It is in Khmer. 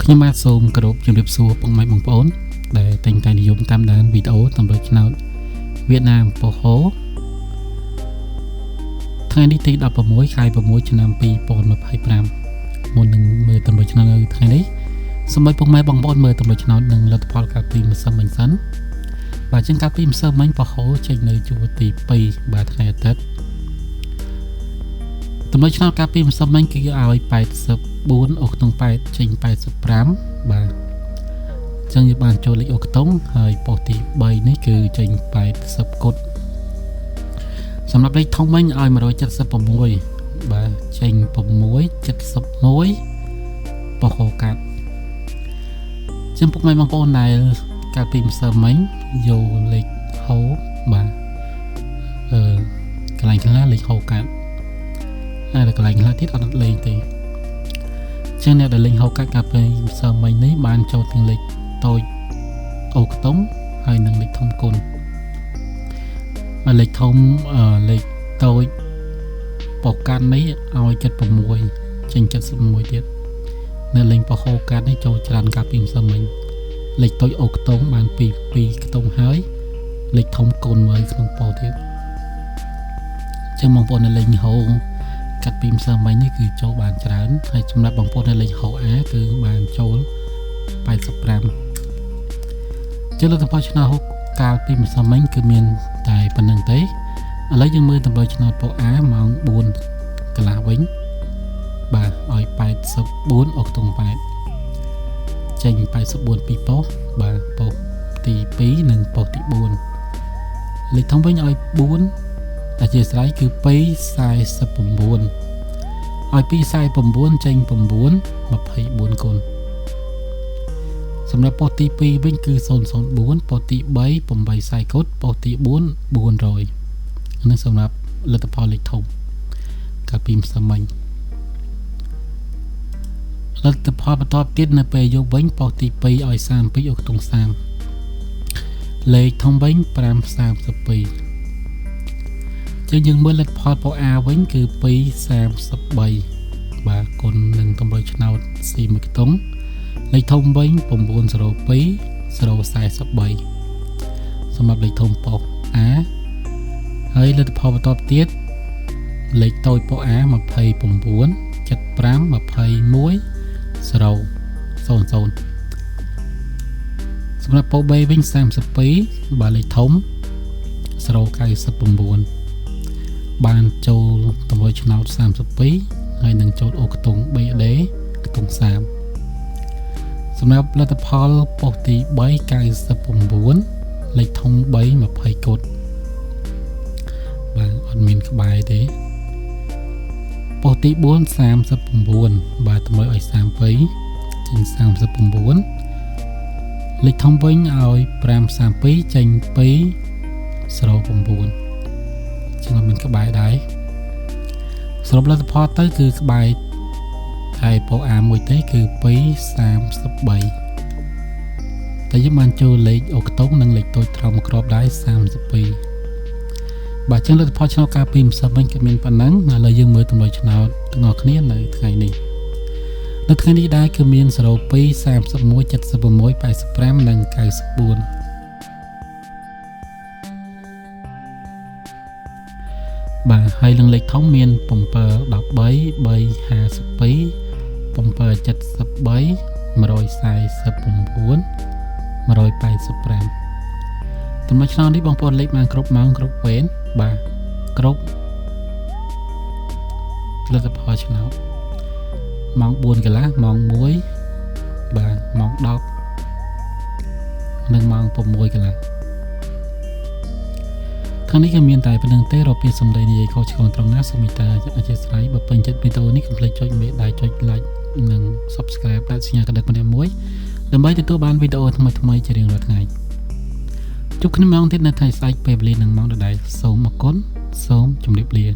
ខ្ញុំបាទសូមគោរពជំរាបសួរពុកម៉ែបងប្អូនដែលតែងតែនិយមតាមដានវីដេអូតាមរយៈ Channel វៀតណាមពោហូថ្ងៃនេះទី16 ខែ 6 ឆ្នាំ 2025 មុននឹងមើលតាមរយៈ Channel នៅថ្ងៃនេះសូមឲ្យពុកម៉ែបងប្អូនមើលតាមរយៈ Channel នឹងលទ្ធផលកាលពីម្សិលមិញសិនបាទចឹងកាលពីម្សិលមិញពោហូចេញនៅជួរទី2បាទថ្ងៃអាទិត្យតាមរយៈ Channel កាលពីម្សិលមិញគេឲ្យ84អូក្នុង8ចេញ85បាទចឹងយើងបានចូលលេខអូខ្ទង់ហើយប៉ុស្តិ៍ទី3នេះគឺចេញ80គុតសម្រាប់លេខធំវិញឲ្យ176បាទចេញ671ប៉ុហូកាត់ចឹងពុកម៉ែបងប្អូនដែលកាលពីម្សិលមិញយកលេខហូបាទកន្លែងខ្លះលេខហូកាត់ហើយកន្លែងខ្លះទៀតអត់លេខទេចឹងអ្នកដែលលេងហូកាត់កាលពីម្សិលមិញនេះបានចូលទាំងលេខតូចអូខ្ទង់ហើយនិងលេខធំគុណលេខធំលេខតូចបោកកាត់នេះឲ្យ76ចេញ71ទៀតនៅលេខបោហូកាត់នេះចូលច្រើនកាលពីម្សិលមិញលេខតូចអូខ្ទង់បាន2ខ្ទង់ហើយលេខធំគុណមួយក្នុងពោទៀតចឹងបងប្អូននៅលេខហូកាត់ពីម្សិលមិញនេះគឺចូលបានច្រើនហើយសម្រាប់បងប្អូននៅលេខហូអាគឺបានចូល85ចឹងលទ្ធផលឆ្នោតកាលពីម្សិលមិញគឺមានតែប៉ុណ្្នឹងទេឥឡូវយើងមើលតម្រូវឆ្នោតពោអាម៉ោង4កន្លះវិញបាទឲ្យ84អូខ្ទង់8ចេញ84ពីប៉ុស្តិ៍បាទប៉ុស្តិ៍ទី2និងប៉ុស្តិ៍ទី4លេខធំវិញឲ្យ4អធិស្ឋានគឺ249ឲ្យ249ចេញ9 24គុណសម្រាប់ប៉ុស្តិ៍ទី2វិញគឺ004ប៉ុស្តិ៍ទី3 8សាយគុតប៉ុស្តិ៍ទី4 400នេះសម្រាប់លទ្ធផលលេខធំកាលពីម្សិលមិញលទ្ធផលបន្តទៀតនៅពេលយកវិញប៉ុស្តិ៍ទី2ឲ្យ32អូខ្ទង់30លេខធំវិញ532ចឹងយើងមើលលទ្ធផលពោអាវិញគឺ233បាទគុណនឹងតម្រូវឆ្នោត C មួយខ្ទង់លេខធំវិញ902 043សម្រាប់លេខធំពោអាហើយលទ្ធផលបន្តទៀតលេខតូចពោអា29 75 21 000សម្រាប់ពោ B វិញ32បាទលេខធំ099បានចូលតម្រូវឆ្នោត32ហើយនឹងចូលអូខ្ទង់ BD ខ្ទង់30សម្រាប់លទ្ធផលប៉ុស្តិ៍ទី3 99លេខធំ3 20គុតបាទអត់មានក្បែរទេប៉ុស្តិ៍ទី4 39បាទតម្រូវឲ្យ32ចេញ39លេខធំវិញឲ្យ532ចេញ209ចឹងអត់មានក្បែរដែរសរុបលទ្ធផលទៅគឺក្បែរតែពោអាមួយទេគឺ233តែយើងបានចូលលេខអូខ្ទង់និងលេខតូចត្រង់ក្របដែរ32បាទចឹងលទ្ធផលឆ្នោតកាលពីម្សិលមិញគឺមានប៉ុណ្ណឹងឥឡូវយើងមើលតម្រូវឆ្នោតទាំងអស់គ្នានៅថ្ងៃនេះនៅថ្ងៃនេះដែរគឺមាន02 31 76 85និង94បាទហើយនឹងលេខធំមាន7 13 352 773 149 185តម្រូវឆ្នោតនេះបងប្អូនលេខបានគ្រប់ម៉ោងគ្រប់វេនបាទគ្រប់លទ្ធផលឆ្នោតម៉ោង4កន្លះម៉ោង1បាទម៉ោង10និងម៉ោង6កន្លះខាងនេះក៏មានតែប៉ុណ្្នឹងទេរកពីសម្ដីនិយាយខុសឆ្គងត្រង់ណាសូមមេត្តាអធិស្ឋានបើពេញចិត្តវីដេអូនេះកុំភ្លេចចុចមេដៃចុច like និង subscribe ដាក់សញ្ញាកណ្ដឹងម្នាក់មួយដើម្បីទទួលបានវីដេអូថ្មីៗជារៀងរាល់ថ្ងៃជួបគ្នាម្ដងទៀតនៅថ្ងៃស្អែកពេលវេលានឹងម៉ោងដដែលសូមអរគុណសូមជម្រាបលា